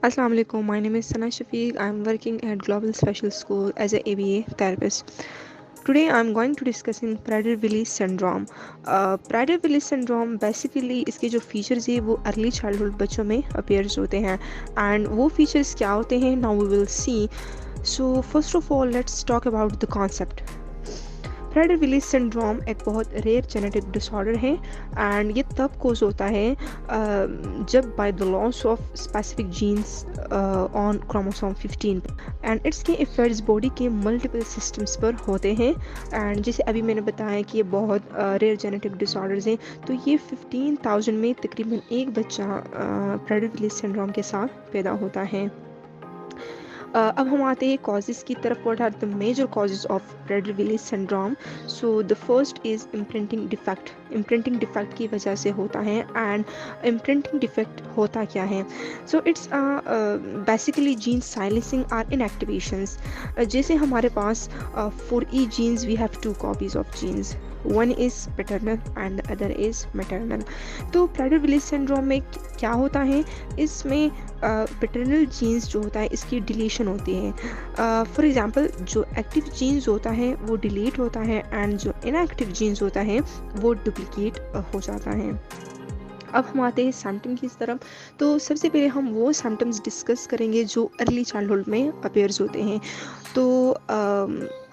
Assalamu alaikum. My name is Sana Shafiq. I'm working at Global Special School as a ABA therapist. Today I'm going to discuss in Prader-Willi syndrome. Prader-Willi syndrome basically इसके जो features है वो early childhood बच्चों में appears होते हैं and वो features क्या होते हैं now we will see. So first of all let's talk about the concept. Prader Willi syndrome एक बहुत रेयर जेनेटिक डिसऑर्डर है एंड ये तब कोज होता है जब by the loss of specific genes on chromosome 15 and इसके इफेक्ट्स बॉडी के मल्टीपल सिस्टम्स पर होते हैं. एंड जैसे अभी मैंने बताया कि ये बहुत रेयर जेनेटिक डिसऑर्डर्स हैं, तो ये 15,000 में तकरीबन एक बच्चा प्रेडर-विली सिंड्रोम के साथ पैदा होता है. अब हम आते हैं कॉजेज़ की तरफ. What are the major causes of Prader Willi syndrome? So the first is imprinting defect. Imprinting defect की वजह से होता है. एंड इम्प्रिंटिंग डिफेक्ट होता क्या है? So it's basically gene silencing or inactivations. जैसे हमारे पास for E genes we have two copies of genes. One is paternal and the other is maternal. तो प्रेडर-विली सिंड्रोम में क्या होता है? इसमें पैटर्नल जीन्स जो होता है इसकी डिलीशन होती है. फॉर एग्जांपल जो एक्टिव जीन्स होता है वो डिलीट होता है एंड जो इनएक्टिव जीन्स होता है वो डुप्लीकेट हो जाता है. अब हम आते हैं सिम्टम की तरफ. तो सबसे पहले हम वो सिम्टम्स डिस्कस करेंगे जो अर्ली चाइल्डहुड में अपेयर्स होते हैं. तो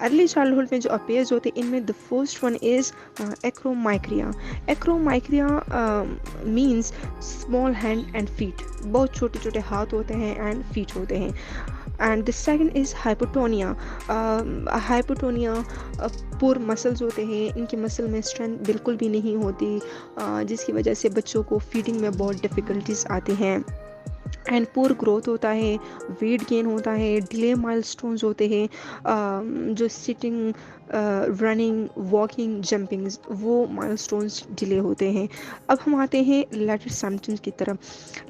अर्ली चाइल्डहुड में जो अपेयर्स होते हैं इनमें the first one is acromicria. Acromicria means small hand and feet. बहुत छोटे छोटे हाथ होते हैं एंड फीट होते हैं. And the second is hypotonia. Hypotonia poor muscles होते हैं, इनके मसल में स्ट्रेंथ बिल्कुल भी नहीं होती, जिसकी वजह से बच्चों को फीडिंग में बहुत डिफ़िकल्टीज आती हैं. एंड पुअर ग्रोथ होता है, वेट गेन होता है, डिले माइलस्टोन्स होते हैं, जो सिटिंग, रनिंग, वॉकिंग, जंपिंग, वो माइलस्टोन्स डिले होते हैं. अब हम आते हैं लेटर सिम्टम्स की तरफ.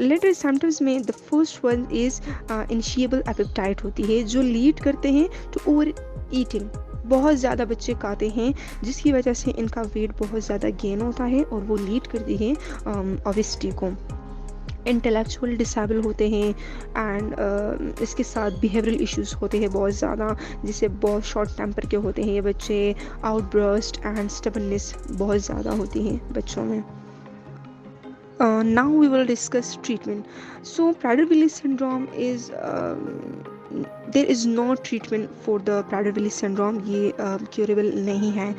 लेटर सिम्टम्स में the first one is insatiable appetite होती है, जो लीड करते हैं टू ओवर ईटिंग. बहुत ज़्यादा बच्चे खाते हैं जिसकी वजह से इनका वेट बहुत ज़्यादा गेन होता है और वो लीड करती है ओबेसिटी को. इंटेलेक्चुअल डिसेबल होते हैं एंड इसके साथ बिहेवियरल इश्यूज होते हैं बहुत ज़्यादा, जिससे बहुत शॉर्ट टेम्पर के होते हैं ये बच्चे. आउटब्रस्ट एंड स्टबननेस बहुत ज़्यादा होती है बच्चों में. Now we will discuss treatment. So Prader-Willi syndrome is there is no treatment for the Prader-Willi syndrome. ये curable नहीं है,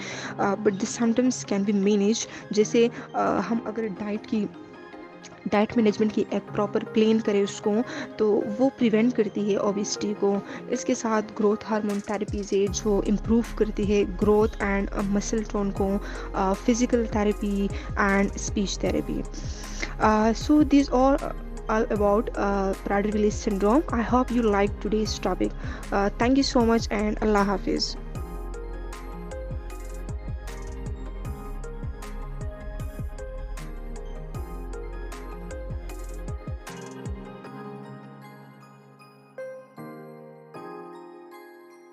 but the symptoms can be managed. जैसे हम अगर डाइट मैनेजमेंट की एक प्रॉपर प्लान करें उसको, तो वो प्रिवेंट करती है ओबेसिटी को. इसके साथ ग्रोथ हार्मोन थेरेपीज है जो इम्प्रूव करती है ग्रोथ एंड मसल टोन को, physical therapy and speech therapy. So these all about Prader-Willi syndrome. I hope you liked today's topic. Thank you so much and Allah Hafiz.